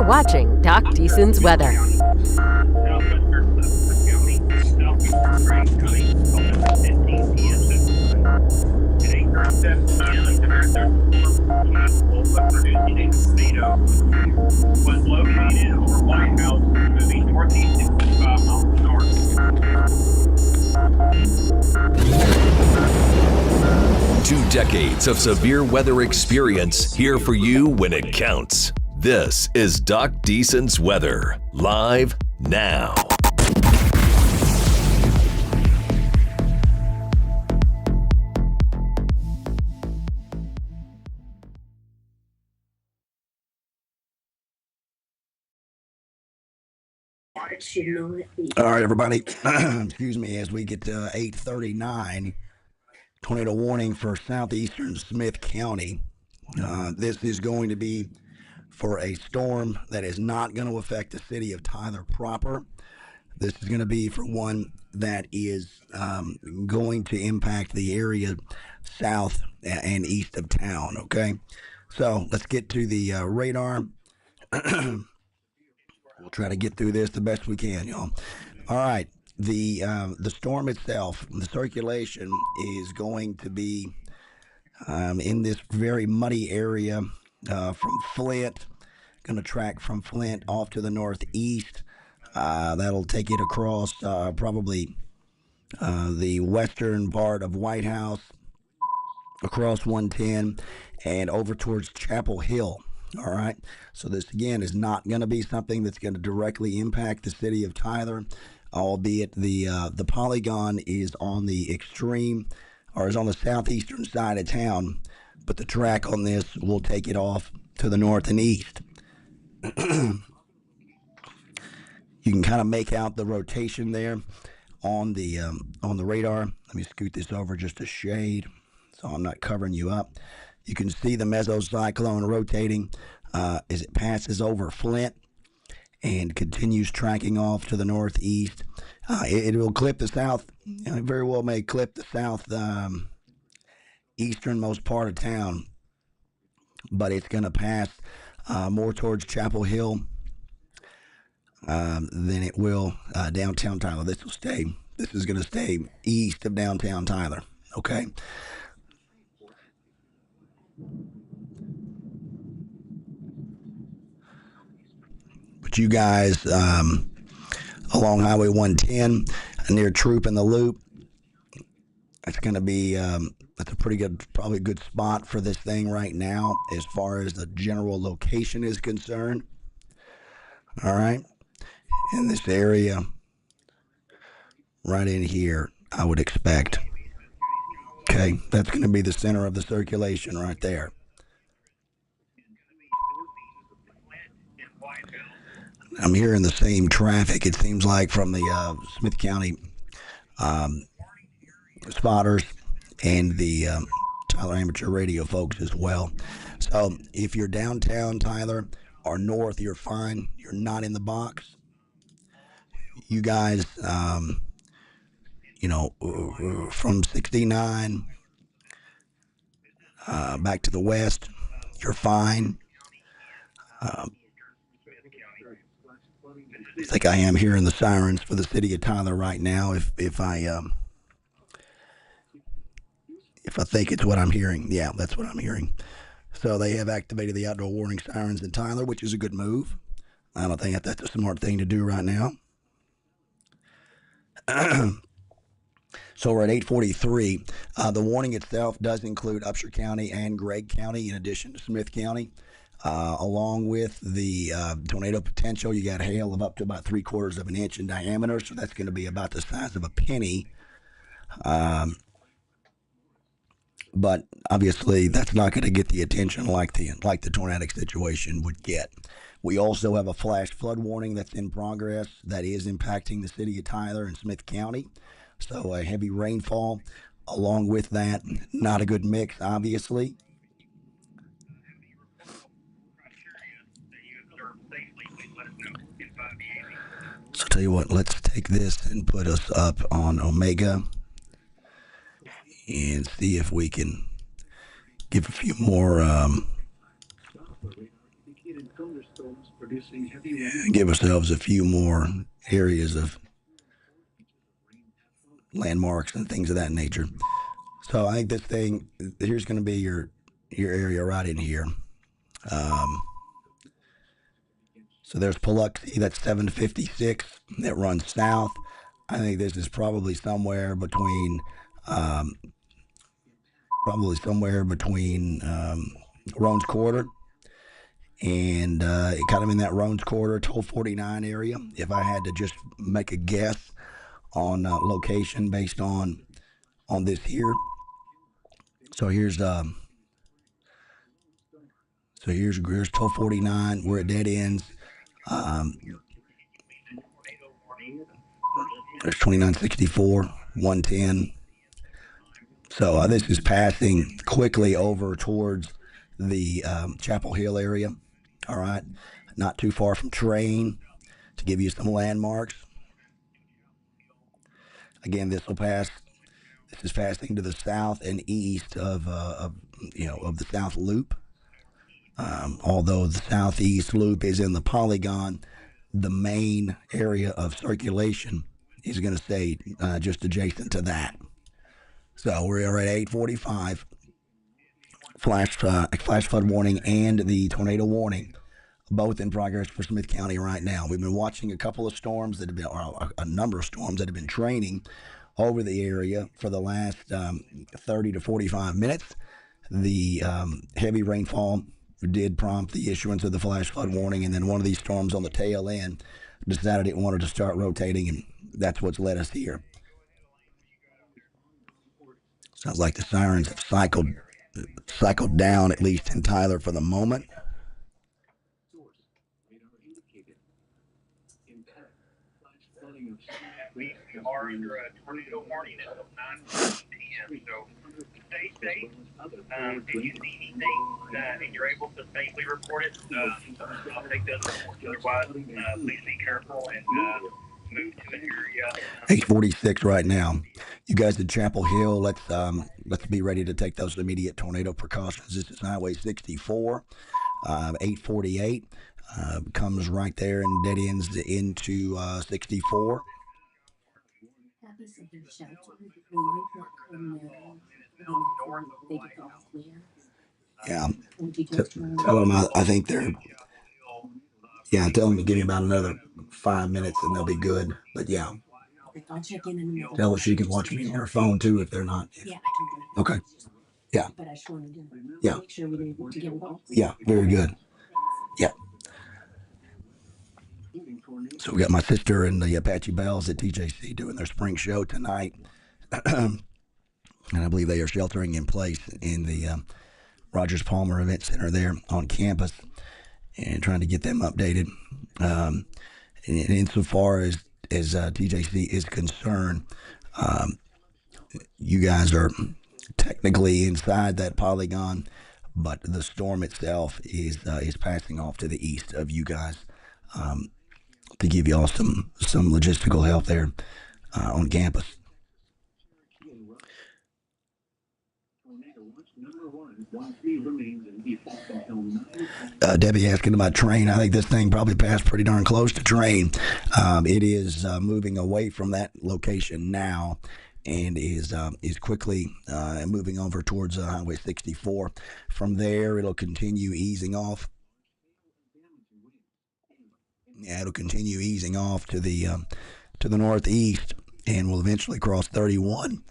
You're watching Doc Deason's Weather. Was located over White House, moving northeast at 55 miles an hour. 2 decades of severe weather experience here for you when it counts. This is Doc Deason's Weather, live now. All right, everybody. Excuse me, as we get to 8:39, tornado warning for southeastern Smith County. This is going to be for a storm that is not going to affect the city of Tyler proper. This is going to be for one that is going to impact the area south and east of town, okay? So let's get to the radar. We'll try to get through this the best we can, y'all. All right, the storm itself, the circulation is going to be in this very muddy area from Flint. Going to track from Flint off to the northeast. That'll take it across probably the western part of White House, across 110, and over towards Chapel Hill. All right, so this again is not going to be something that's going to directly impact the city of Tyler, albeit the polygon is on the extreme, or is on the southeastern side of town, but the track on this will take it off to the north and east. You can kind of make out the rotation there on the radar. Let me scoot this over just a shade so I'm not covering you up. You can see the mesocyclone rotating as it passes over Flint and continues tracking off to the northeast. It will clip the south, it very well may clip the south easternmost part of town, but it's going to pass more towards Chapel Hill than it will downtown Tyler. This is going to stay east of downtown Tyler, okay? But you guys along Highway 110 near Troop in the Loop, that's going to be that's a pretty good, probably a good spot for this thing right now as far as the general location is concerned. All right, in this area right in here, I would expect. Okay, that's going to be the center of the circulation right there. I'm hearing the same traffic, it seems like, from the Smith County spotters and the Tyler Amateur Radio folks as well. So if you're downtown Tyler or north, you're fine. You're not in the box. You guys, from 69 back to the west, you're fine. I think I am hearing the sirens for the city of Tyler right now. If I think it's what I'm hearing, yeah, that's what I'm hearing. So they have activated the outdoor warning sirens in Tyler, which is a good move. I don't think that's a smart thing to do right now. So we're at 8:43. The warning itself does include Upshur County and Gregg County, in addition to Smith County. Along with the tornado potential, you got hail of up to about 3/4 of an inch in diameter, so that's going to be about the size of a penny. But obviously, that's not going to get the attention like the tornadic situation would get. We also have a flash flood warning that's in progress that is impacting the city of Tyler and Smith County. So a heavy rainfall, along with that, not a good mix, obviously. So tell you what, let's take this and put us up on Omega and see if we can give a few more Give ourselves a few more areas of landmarks and things of that nature. So I think this thing here's going to be your area right in here. So there's Paluxy, that's 756 that runs south. I think this is probably somewhere between Roan's Quarter and kind of in that Roan's Quarter, Toll 49 area. If I had to just make a guess on location based on this here. So here's Toll 49 where it dead ends. There's 2964, 110. So this is passing quickly over towards the Chapel Hill area. All right, not too far from Train to give you some landmarks. Again, this is passing to the south and east of the South Loop. Although the southeast loop is in the polygon, the main area of circulation is going to stay just adjacent to that. So we're at 8:45. Flash flood warning and the tornado warning, both in progress for Smith County right now. We've been watching a number of storms that have been training over the area for the last 30 to 45 minutes. The heavy rainfall did prompt the issuance of the flash flood warning, and then one of these storms on the tail end decided it wanted to start rotating, and that's what's led us here. Sounds like the sirens have cycled down, at least in Tyler for the moment. We are under a tornado warning until 9 p.m. So stay safe. If you see anything and you're able to safely report it, I'll take those reports. Otherwise, please be careful and move to an area. 8:46 right now. You guys at Chapel Hill, let's be ready to take those immediate tornado precautions. This is Highway 64, 848. Comes right there and dead ends into 64. Yeah. Tell them I think they're. Yeah, tell them to give me about another 5 minutes and they'll be good. But yeah. Tell her she can watch me on her phone too if they're not. Okay. Yeah. Yeah. Yeah, very good. Yeah. So we got my sister and the Apache Bells at TJC doing their spring show tonight. And I believe they are sheltering in place in the Rogers Palmer Event Center there on campus and trying to get them updated. And insofar as TJC is concerned, you guys are technically inside that polygon, but the storm itself is passing off to the east of you guys to give y'all some logistical help there on campus. Debbie asking about Train. I think this thing probably passed pretty darn close to Train. It is moving away from that location now and is quickly moving over towards Highway 64. From there, it'll continue easing off. Yeah, it'll continue easing off to the northeast and will eventually cross 31.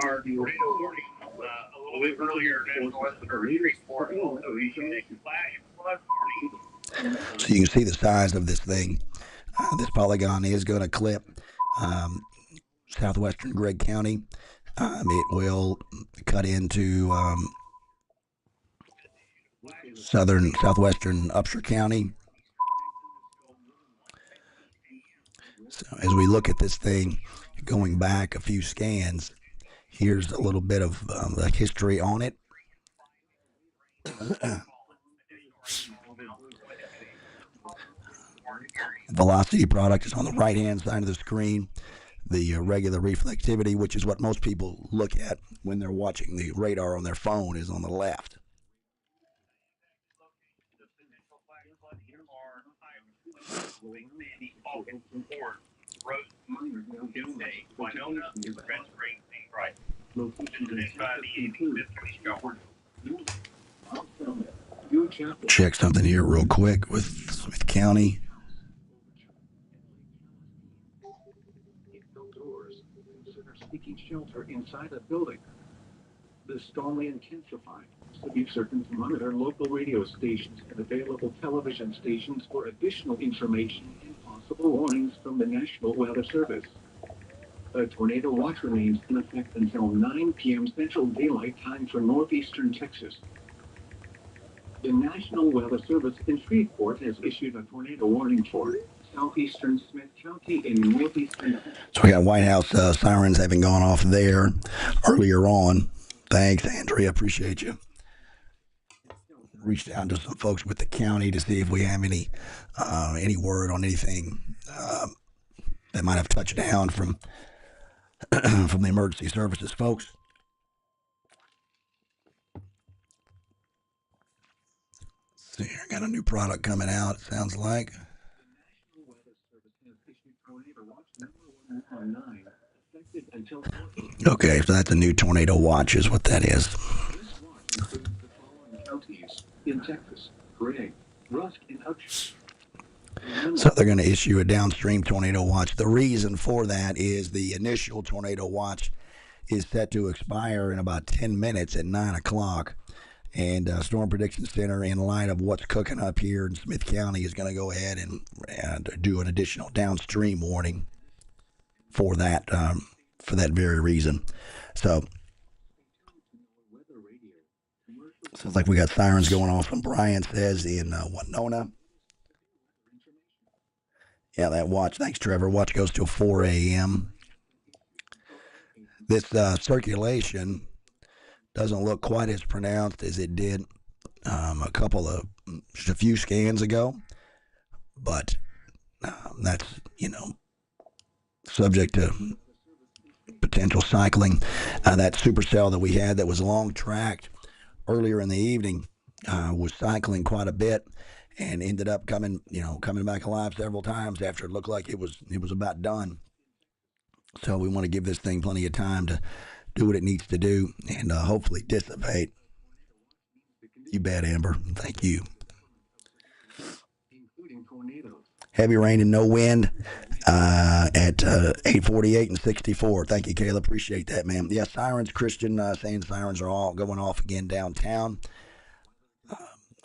Our tornado warning a little bit earlier, National Weather Report also issued a flash flood warning. So you can see the size of this thing. This polygon is going to clip southwestern Gregg County. It will cut into southwestern Upshur County. So as we look at this thing, going back a few scans, here's a little bit of history on it. Velocity product is on the right-hand side of the screen. the regular reflectivity, which is what most people look at when they're watching the radar on their phone, is on the left. Check something here real quick with Smith County. Consider seeking shelter inside a building. The storm may intensify, so be certain to monitor local radio stations and available television stations for additional information and possible warnings from the National Weather Service. A tornado watch remains in effect until 9 p.m. Central Daylight Time for northeastern Texas. The National Weather Service in Shreveport has issued a tornado warning for southeastern Smith County and northeastern. So we got White House sirens having gone off there earlier on. Thanks, Andrea. Appreciate you. Reached out to some folks with the county to see if we have any word on anything that might have touched down from from the emergency services folks. See here, got a new product coming out. It sounds like. The National Weather Service has issued tornado watch number 119, effective until 4 Okay, so that's a new tornado watch, is what that is. This watch includes the following counties in Texas: Gregg, Rusk, and Upshur. So they're going to issue a downstream tornado watch. The reason for that is the initial tornado watch is set to expire in about 10 minutes at 9 o'clock. And Storm Prediction Center, in light of what's cooking up here in Smith County, is going to go ahead and do an additional downstream warning for that very reason. So sounds like we got sirens going off, and Brian says in Winona. Yeah, that watch. Thanks, Trevor. Watch goes till 4 a.m. This circulation doesn't look quite as pronounced as it did just a few scans ago, but that's, subject to potential cycling. That supercell that we had that was long tracked earlier in the evening was cycling quite a bit and ended up coming back alive several times after it looked like it was about done. So we want to give this thing plenty of time to do what it needs to do and hopefully dissipate. You bet, Amber. Thank you. Heavy rain and no wind at 8:48 and 64. Thank you, Kayla. Appreciate that, man. Yeah, sirens. Christian saying sirens are all going off again downtown.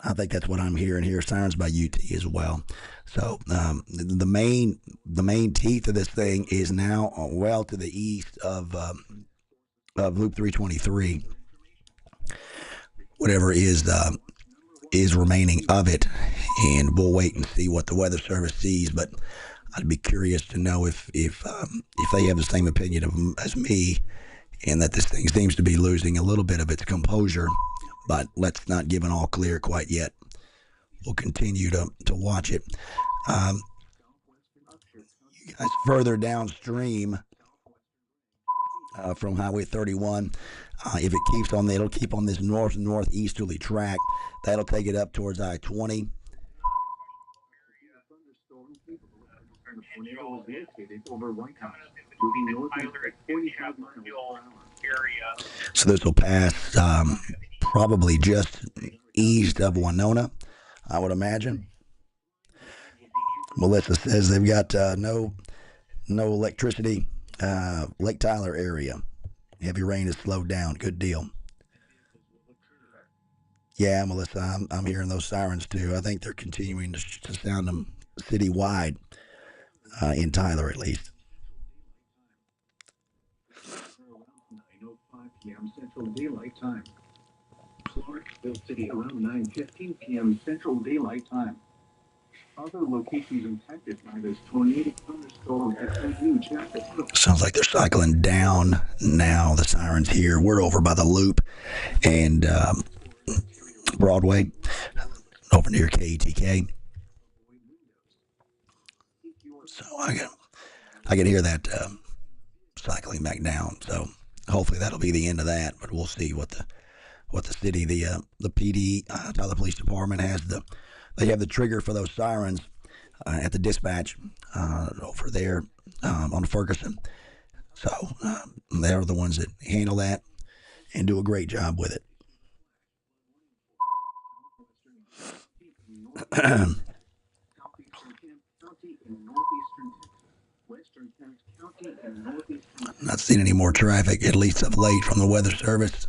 I think that's what I'm hearing here. Sirens by UT as well. So the main teeth of this thing is now well to the east of Loop 323. Whatever is remaining of it, and we'll wait and see what the Weather Service sees. But I'd be curious to know if they have the same opinion as me, and that this thing seems to be losing a little bit of its composure. But let's not give an all clear quite yet. We'll continue to watch it. You guys further downstream from Highway 31, if it keeps on, it'll keep on this northeasterly track. That'll take it up towards I-20. So this will pass probably just east of Winona, I would imagine. Melissa says they've got no electricity, Lake Tyler area. Heavy rain has slowed down. Good deal. Yeah, Melissa, I'm hearing those sirens too. I think they're continuing to sound them citywide, in Tyler at least. 9:05 p.m. Central Daylight Time. Clarksville City around 9:15 p.m. Central Daylight Time. Other locations impacted by this tornado thunderstorm at SMU Chapel. Sounds like they're cycling down now, the sirens here. We're over by the Loop and Broadway, over near KETK. So I can hear that cycling back down. So hopefully that'll be the end of that. But we'll see what the city, the PD, Tyler Police Department they have the trigger for those sirens at the dispatch over there on Ferguson. So they're the ones that handle that and do a great job with it. Not seen any more traffic, at least of late, from the Weather Service.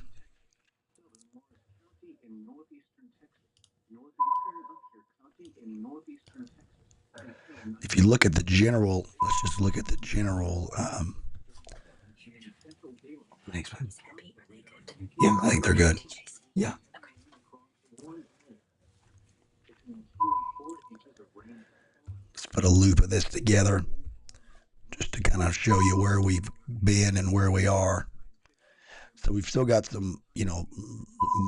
If you look at the general, let's just look at the general. Thanks, man. Yeah, I think they're good. Yeah. Let's put a loop of this together just to kind of show you where we've been and where we are. So we've still got some,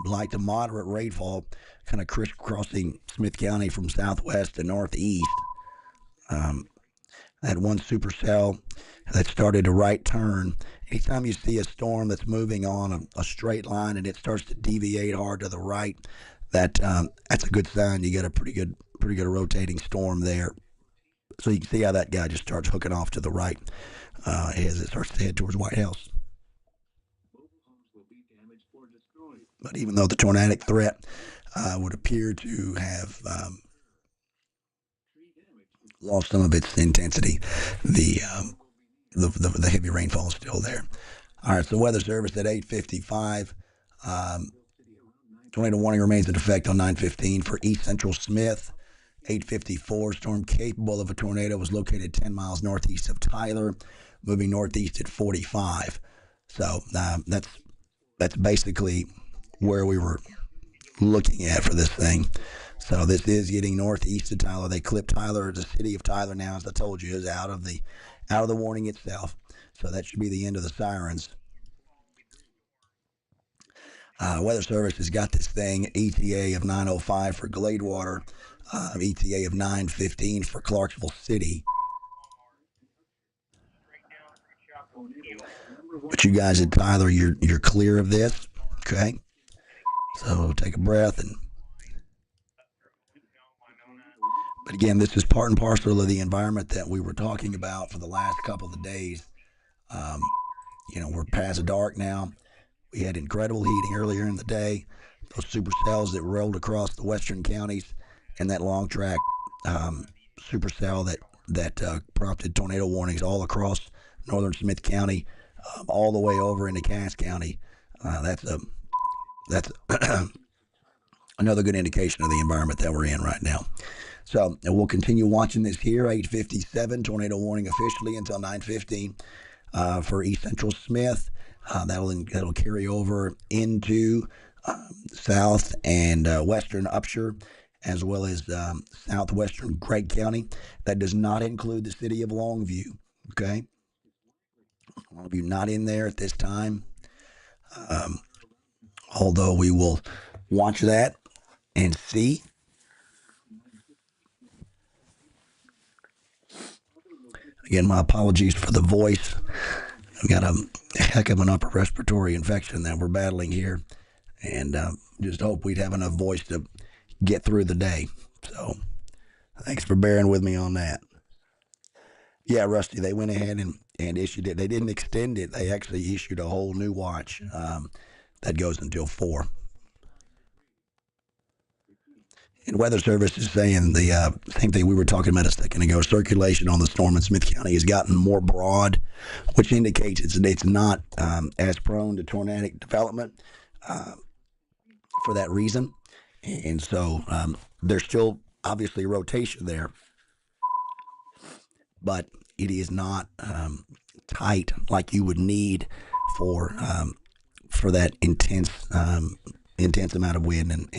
light to moderate rainfall kind of crisscrossing Smith County from southwest to northeast. I had one supercell that started a right turn. Anytime you see a storm that's moving on a straight line and it starts to deviate hard to the right, that's a good sign. You get a pretty good rotating storm there. So you can see how that guy just starts hooking off to the right as it starts to head towards White House. But even though the tornadic threat would appear to have lost some of its intensity, the heavy rainfall is still there. All right, so Weather Service at 8:55. Tornado warning remains in effect on 9:15 for East Central Smith. 8:54, storm capable of a tornado was located 10 miles northeast of Tyler, moving northeast at 45. So that's basically where we were looking at for this thing. So this is getting northeast of Tyler. They clipped Tyler. The city of Tyler now, as I told you, is out of the warning itself. So that should be the end of the sirens. Weather Service has got this thing, ETA of 9:05 for Gladewater, ETA of 9:15 for Clarksville City. But you guys at Tyler, you're clear of this, okay? So take a breath But again, this is part and parcel of the environment that we were talking about for the last couple of days. We're past dark now. We had incredible heating earlier in the day. Those supercells that rolled across the western counties and that long track supercell that prompted tornado warnings all across northern Smith County, all the way over into Cass County. That's another good indication of the environment that we're in right now. So we'll continue watching this here. 8:57, tornado warning officially until 9:15 for East Central Smith. That'll carry over into south and western Upshur, as well as southwestern Gregg County. That does not include the city of Longview. Okay, Longview not in there at this time. Although we will watch that and see. Again, my apologies for the voice. I've got a heck of an upper respiratory infection that we're battling here, and just hope we'd have enough voice to get through the day. So thanks for bearing with me on that. Yeah, Rusty, they went ahead and issued it. They didn't extend it. They actually issued a whole new watch that goes until 4. And Weather Service is saying the same thing we were talking about a second ago. Circulation on the storm in Smith County has gotten more broad, which indicates it's not as prone to tornadic development for that reason. And so there's still obviously rotation there, but it is not tight like you would need for that intense amount of wind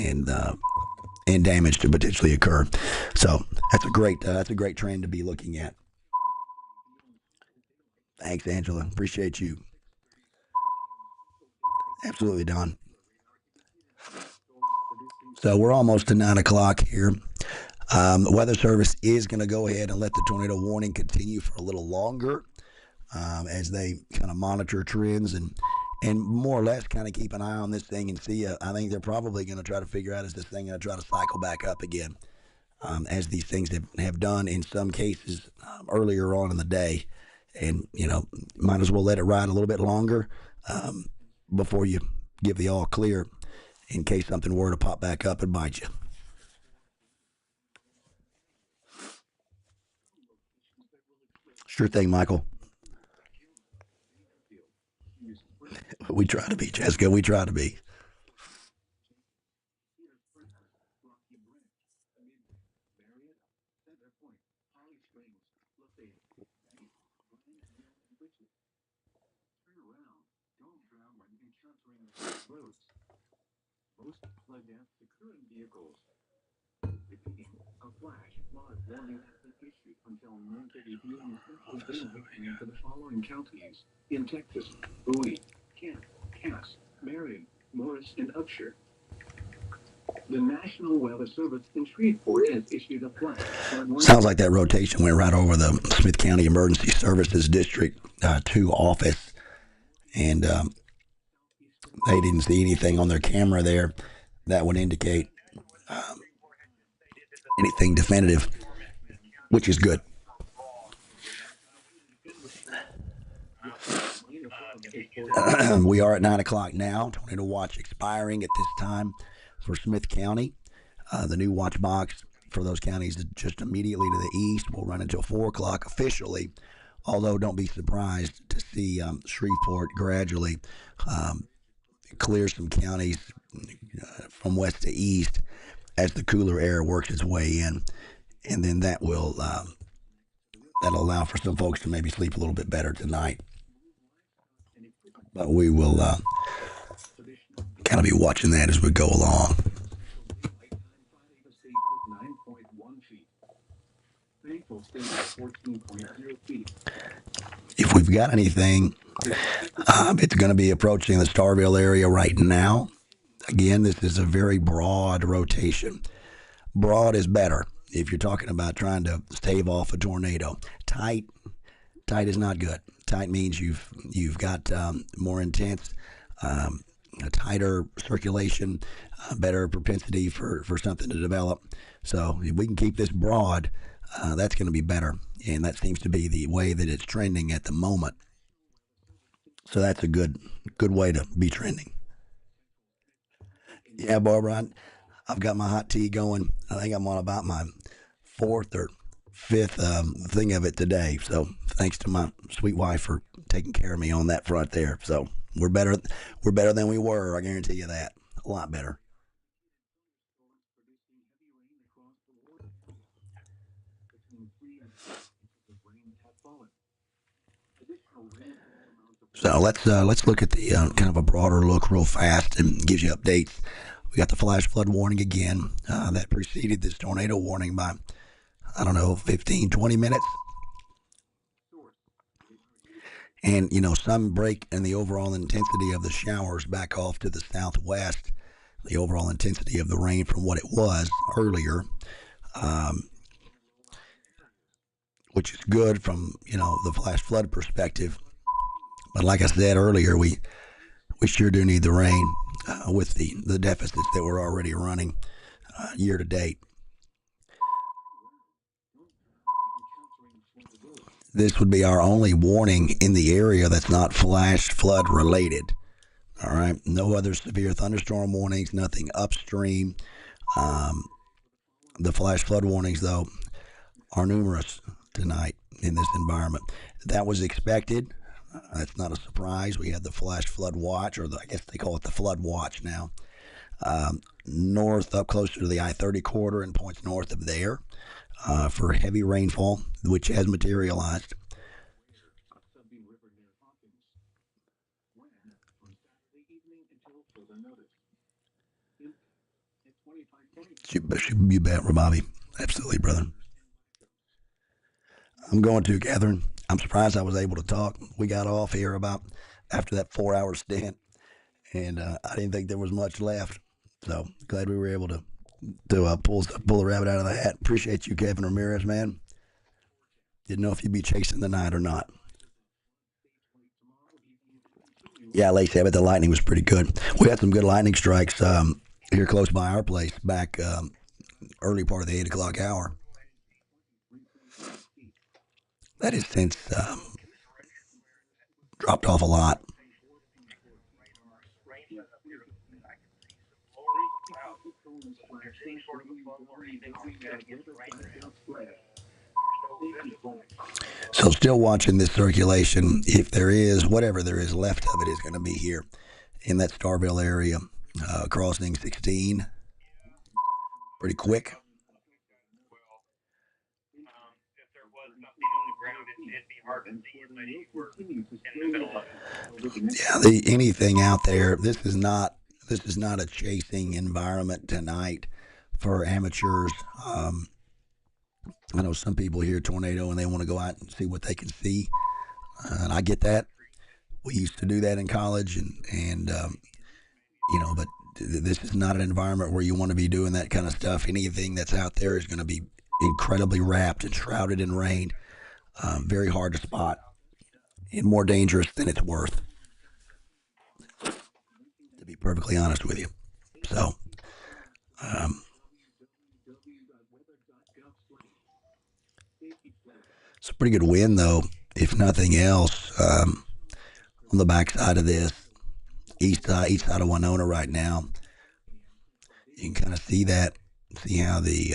and damage to potentially occur. So that's a great trend to be looking at. Thanks, Angela. Appreciate you. Absolutely, Don. So we're almost to 9 o'clock here. The Weather Service is going to go ahead and let the tornado warning continue for a little longer. as they kind of monitor trends and more or less kind of keep an eye on this thing and see. I think they're probably going to try to figure out, is this thing going to try to cycle back up again, as these things have done in some cases earlier on in the day. And, might as well let it ride a little bit longer before you give the all clear in case something were to pop back up and bite you. Sure thing, Michael. We try to be, Jessica. We try to be. Most flood deaths occur in vehicles. Repeating, a flash flood warning has been issued until 9:30 p.m. for the following counties in Texas: Bowie, Kent, Cass, Marion, Morris, and Upshur. The National Weather Service in Shreveport has issued a flash flood warning. Sounds like that rotation went right over the Smith County Emergency Services District 2 office, and they didn't see anything on their camera there that would indicate anything definitive, which is good. We are at 9 o'clock now. Tornado watch expiring at this time for Smith County. The new watch box for those counties is just immediately to the east. Will run until 4 o'clock officially, although don't be surprised to see Shreveport gradually clear some counties from west to east as the cooler air works its way in, and then that will that'll allow for some folks to maybe sleep a little bit better tonight. But we will kind of be watching that as we go along. If we've got anything, it's going to be approaching the Starville area right now. Again, this is a very broad rotation. Broad is better if you're talking about trying to stave off a tornado. Tight is not good. Tight means you've got more intense, a tighter circulation, better propensity for something to develop. So if we can keep this broad, that's going to be better, and that seems to be the way that it's trending at the moment. So that's a good way to be trending. Yeah, Barbara, I've got my hot tea going. I think I'm on about my 4th or 5th thing of it today. So thanks to my sweet wife for taking care of me on that front there. So we're better than we were. I guarantee you that. A lot better. So let's look at the kind of a broader look real fast and gives you updates. We got the flash flood warning again that preceded this tornado warning by, 15, 20 minutes. And, some break in the overall intensity of the showers back off to the southwest, the overall intensity of the rain from what it was earlier, which is good from, the flash flood perspective. But like I said earlier, we sure do need the rain with the deficits that we're already running year to date. This would be our only warning in the area that's not flash flood related. All right, no other severe thunderstorm warnings, nothing upstream. The flash flood warnings, though, are numerous tonight in this environment. That was expected. That's not a surprise. We had the flash flood watch, or I guess they call it the flood watch now, north up closer to the I-30 corridor and points north of there for heavy rainfall, which has materialized. You bet, Bobby. Absolutely, brother. I'm going to, Catherine. I'm surprised I was able to talk. We got off here about after that 4-hour stint, and I didn't think there was much left. So glad we were able to pull the rabbit out of the hat. Appreciate you, Kevin Ramirez, man. Didn't know if you'd be chasing the night or not. Yeah, late Sabbath, the lightning was pretty good. We had some good lightning strikes here close by our place back early part of the 8 o'clock hour. That has since dropped off a lot. So still watching this circulation. If there is, whatever there is left of it is going to be here in that Starville area, crossing 16. Pretty quick. If there was something on the ground, it'd be hard to see it, but if you were in the middle of it. Yeah, anything out there. This is not a chasing environment tonight for amateurs. I know some people hear tornado and they want to go out and see what they can see, and I get that. We used to do that in college, and but this is not an environment where you want to be doing that kind of stuff. Anything that's out there is going to be incredibly wrapped and shrouded in rain. Very hard to spot and more dangerous than it's worth, to be perfectly honest with you. So, it's a pretty good win, though, if nothing else, on the backside of this, east side of Winona right now. You can kind of see how the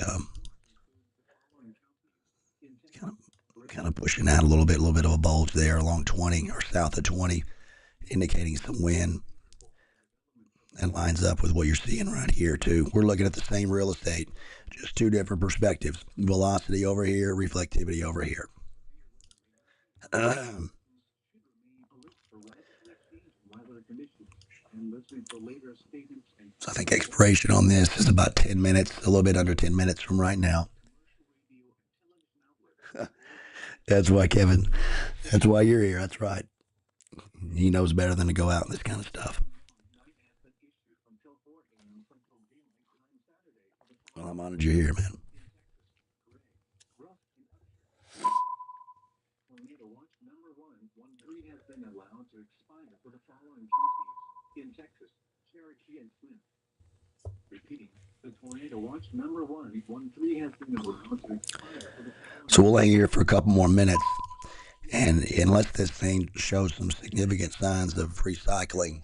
kind of pushing out a little bit of a bulge there along 20 or south of 20, indicating some wind. That lines up with what you're seeing right here, too. We're looking at the same real estate, just two different perspectives. Velocity over here, reflectivity over here. So I think expiration on this is about 10 minutes, a little bit under 10 minutes from right now. That's why, Kevin. That's why you're here. That's right. He knows better than to go out and this kind of stuff. Well, I'm honored you're here, man. In Texas, Cherokee and Flint. Repeating, the tornado watch number 113 has been allowed to expire. So we'll hang here for a couple more minutes, and unless this thing shows some significant signs of recycling,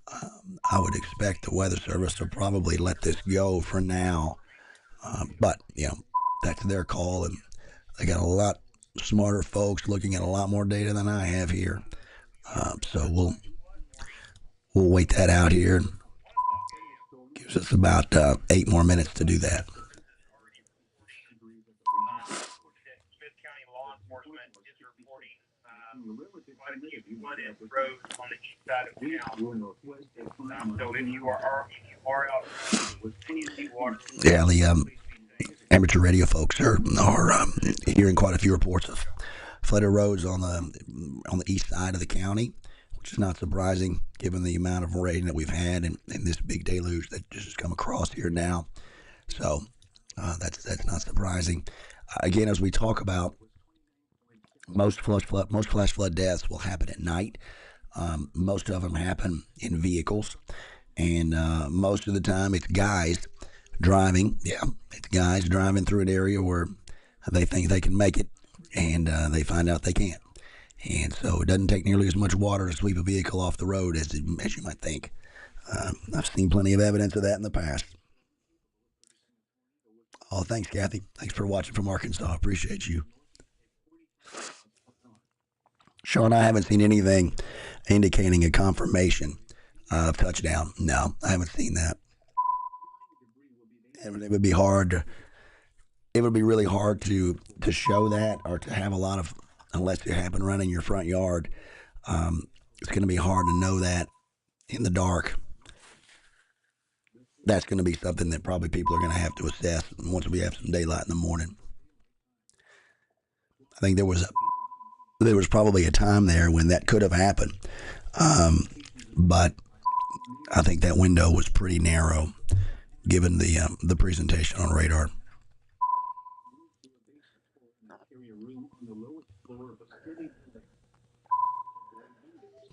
I would expect the Weather Service to probably let this go for now. But that's their call, and they got a lot smarter folks looking at a lot more data than I have here. So we'll wait that out here. Gives us about 8 more minutes to do that. Smith County law enforcement is reporting quite a few flooded roads on the east side of town. So if you are out and you see water, Yeah, the amateur radio folks are hearing quite a few reports of flooded roads on the east side of the county, which is not surprising given the amount of rain that we've had and this big deluge that just has come across here now. So that's not surprising. Again, as we talk about, most flash flood deaths will happen at night. Most of them happen in vehicles, and most of the time it's guys driving. Yeah, it's guys driving through an area where they think they can make it, and they find out they can't. And so it doesn't take nearly as much water to sweep a vehicle off the road as you might think. I've seen plenty of evidence of that in the past. Oh, thanks, Kathy. Thanks for watching from Arkansas. I appreciate you. Sean, I haven't seen anything indicating a confirmation of touchdown. No, I haven't seen that. And it would be hard. It would be really hard to show that, or to have a lot of, unless you happen running your front yard. It's going to be hard to know that in the dark. That's going to be something that probably people are going to have to assess once we have some daylight in the morning. I think there was probably a time there when that could have happened, but I think that window was pretty narrow given the presentation on radar.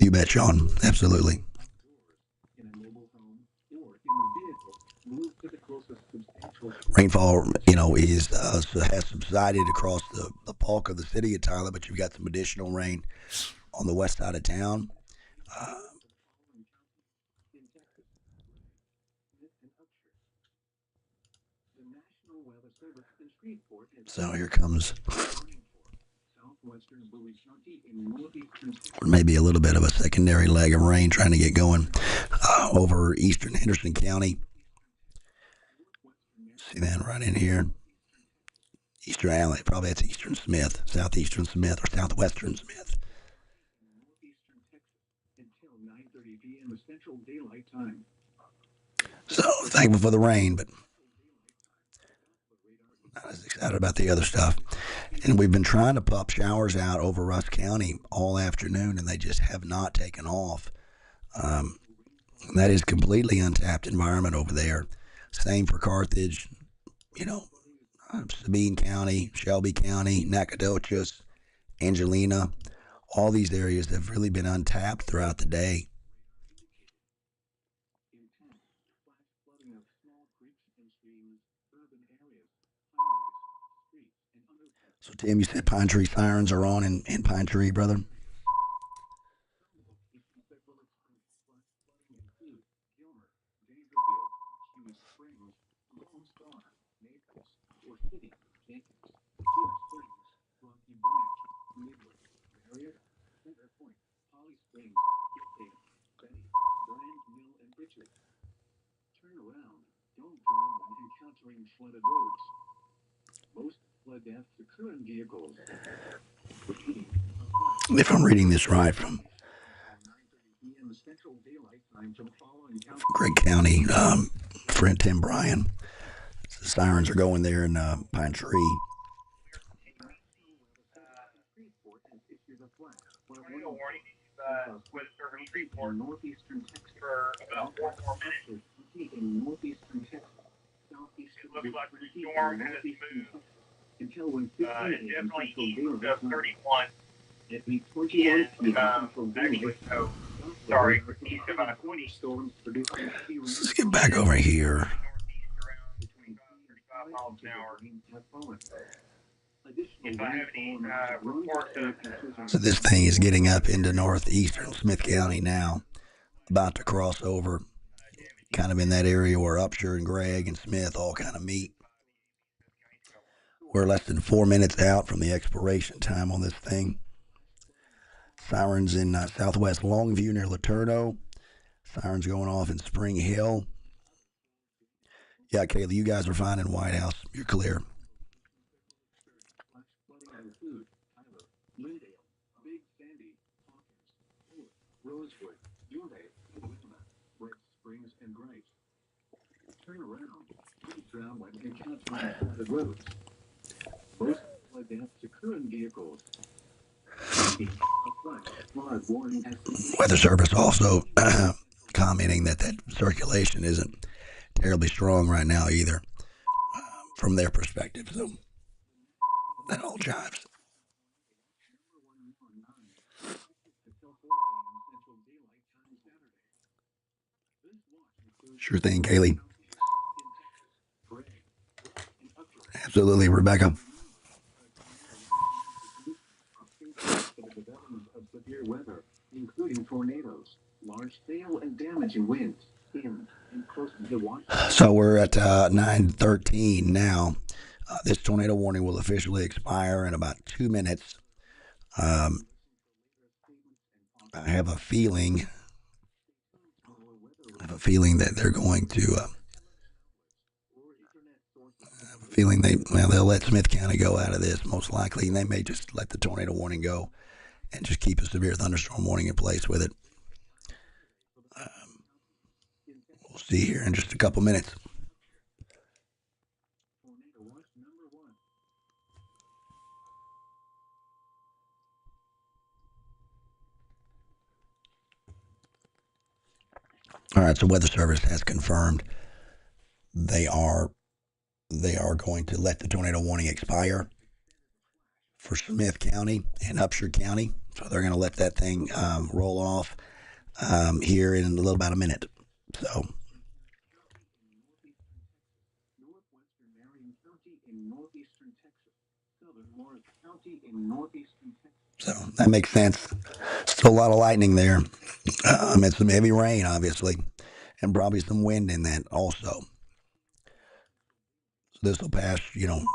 You bet, Sean. Absolutely. In a mobile home or in a vehicle, move to the closest substantial Rainfall, is has subsided across the bulk of the city of Tyler, but you've got some additional rain on the west side of town. Uh, in Texas, Smith and Upshur. The National Weather Service in Shreveport has so here comes warning for southwestern Bowie County in northeastern Texas. maybe a little bit of a secondary leg of rain trying to get going over eastern Henderson County. See that right in here. Eastern Alley, probably that's Eastern Smith, Southeastern Smith, or Southwestern Smith. Northeastern Texas until 9:30 p.m. Central Daylight Time. So thankful for the rain, but not as excited about the other stuff. And we've been trying to pop showers out over Russ County all afternoon, and they just have not taken off. That is completely untapped environment over there. Same for Carthage, Sabine County, Shelby County, Nacogdoches, Angelina. All these areas have really been untapped throughout the day. Intense flash flooding of small creeks and streams, urban areas, highways, streets, and underpass. So, Tim, you said Pine Tree sirens are on in Pine Tree, brother? Some locations that will experience flash flooding include Gilmer, Davisville, Hughes Springs, Lone Star, Naples, or City, Jenkins, Cedar Springs, Rocky Branch, Midway, Marietta, Center Point, Holly Springs, Gilpin, Betty, Brand Mill, and Richard. Turn around. Don't drown when encountering flooded roads. Most flood deaths occur in vehicles. Repeating, a flash If I'm reading this right, from 9:30 p.m. Central Daylight Time from following county. Gregg County, friend Tim Bryan. The sirens are going there in Pine Tree. Shreveport has issued a flash flood Tornado warning warning with Service in Report northeastern Texas. for about 4 more minutes. In northeastern Texas, southeastern It looks like the Kentucky, storm and has northeastern moved. Texas until when 15 It a.m. definitely Central east Daylight of Time. 31. At the 21 And p.m. Central actually, Daylight so Time, sorry, east of 20. storms producing heavy rain. Let's get back over here. Northeast around 25, 35 miles an hour. Have fallen. If I have any reports of So this thing is getting up into northeastern Smith County now, about to cross over, kind of in that area where Upshur and Gregg and Smith all kind of meet. We're less than 4 minutes out from the expiration time on this thing. Sirens in southwest Longview near Laterno. Sirens going off in Spring Hill. Yeah, Kayla, you guys are fine in White House. You're clear. flash flooding include Tyler, Lindale, Big Sandy, Hawkins, Fuller, Rosewood, Uray, Whitman, Red Springs, and Grace. Turn around. Don't drown when encountering flooded roads. Most flood deaths occur in vehicles. A flood warning has been Weather Service also commenting that circulation isn't terribly strong right now either, from their perspective. So that all jives. until 4 a.m. Central Daylight Time Saturday. This watch includes Sure thing, Kaylee. in Texas, Gregg, and Upshur. Absolutely, Rebecca. For the development of severe weather, including tornadoes, large hail, and damaging winds in and close to the Washington. So we're at 9:13 now. This tornado warning will officially expire in about 2 minutes. I have a feeling that they're going to. They'll let Smith County go out of this most likely, and they may just let the tornado warning go and just keep a severe thunderstorm warning in place with it. We'll see here in just a couple minutes. Tornado watch number 1. All right, so Weather Service has confirmed they are going to let the tornado warning expire for Smith County and Upshur County. So So they're going to let that thing roll off here in about a minute. So. Northwestern Marion County in northeastern Texas. Southern Morris County in northeastern Texas. So that makes sense. Still a lot of lightning there. And some heavy rain, obviously, and probably some wind in that also. So this will pass,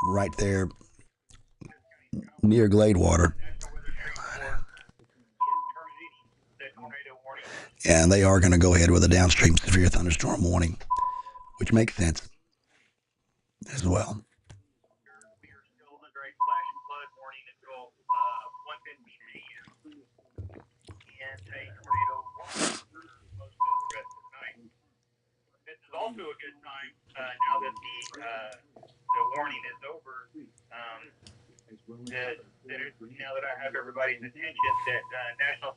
right there near Gladewater. And they are going to go ahead with a downstream severe thunderstorm warning, which makes sense as well. We are still under a flash flood warning until 1:15 a.m. and a tornado warning for most of the rest of the night. This is also a good time now that the warning is over. Now that I have everybody's attention, that National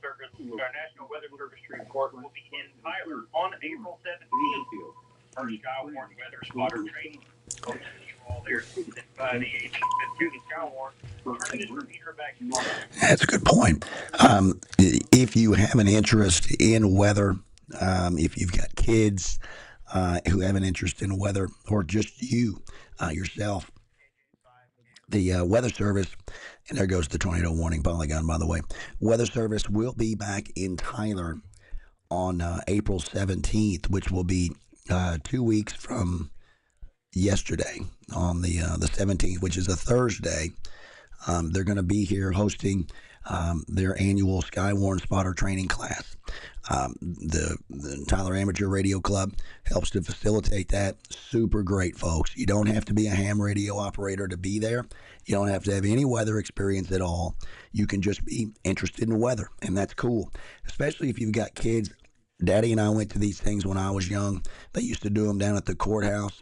Weather Service report will be in Tyler on April 17th. Our Skywarn weather spotter training. Hope to see you all there by the 18th to the Skywarn. Turn this repeater back to normal. That's a good point. If you have an interest in weather, if you've got kids who have an interest in weather, or just you yourself, the Weather Service, and there goes the tornado warning polygon, by the way. Weather Service will be back in Tyler on April 17th, which will be 2 weeks from yesterday on the 17th, which is a Thursday. They're going to be here hosting their annual Skywarn spotter training class. The Tyler Amateur Radio Club helps to facilitate that. Super great, folks. You don't have to be a ham radio operator to be there. You don't have to have any weather experience at all. You can just be interested in weather, and that's cool, especially if you've got kids. Daddy and I went to these things when I was young. They used to do them down at the courthouse.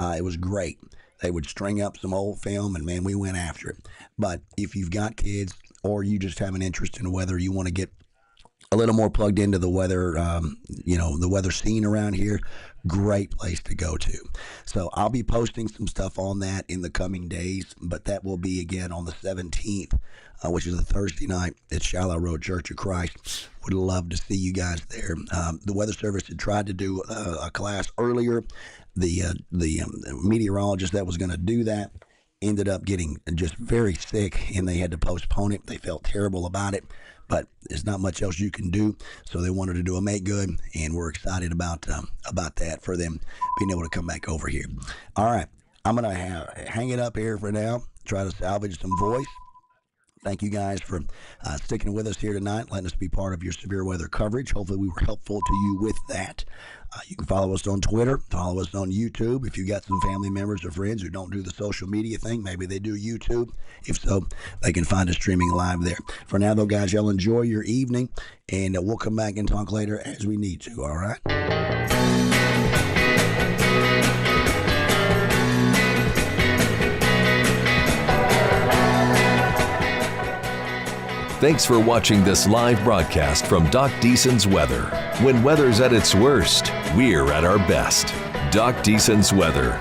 It was great. They would string up some old film, and man, we went after it. But if you've got kids, or you just have an interest in weather, you want to get a little more plugged into the weather, the weather scene around here, great place to go to. So I'll be posting some stuff on that in the coming days, but that will be again on the 17th, which is a Thursday night at Shiloh Road Church of Christ. Would love to see you guys there. The Weather Service had tried to do a class earlier. The meteorologist that was going to do that ended up getting just very sick, and they had to postpone it. They felt terrible about it, but there's not much else you can do. So they wanted to do a make good, and we're excited about that for them being able to come back over here. All right, I'm gonna hang it up here for now. Try to salvage some voice. Thank you guys for sticking with us here tonight, letting us be part of your severe weather coverage. Hopefully we were helpful to you with that. You can follow us on Twitter, follow us on YouTube. If you've got some family members or friends who don't do the social media thing, maybe they do YouTube. If so, they can find us streaming live there. For now, though, guys, y'all enjoy your evening, and we'll come back and talk later as we need to, all right? Thanks for watching this live broadcast from Doc Deason's Weather. When weather's at its worst, we're at our best. Doc Deason's Weather.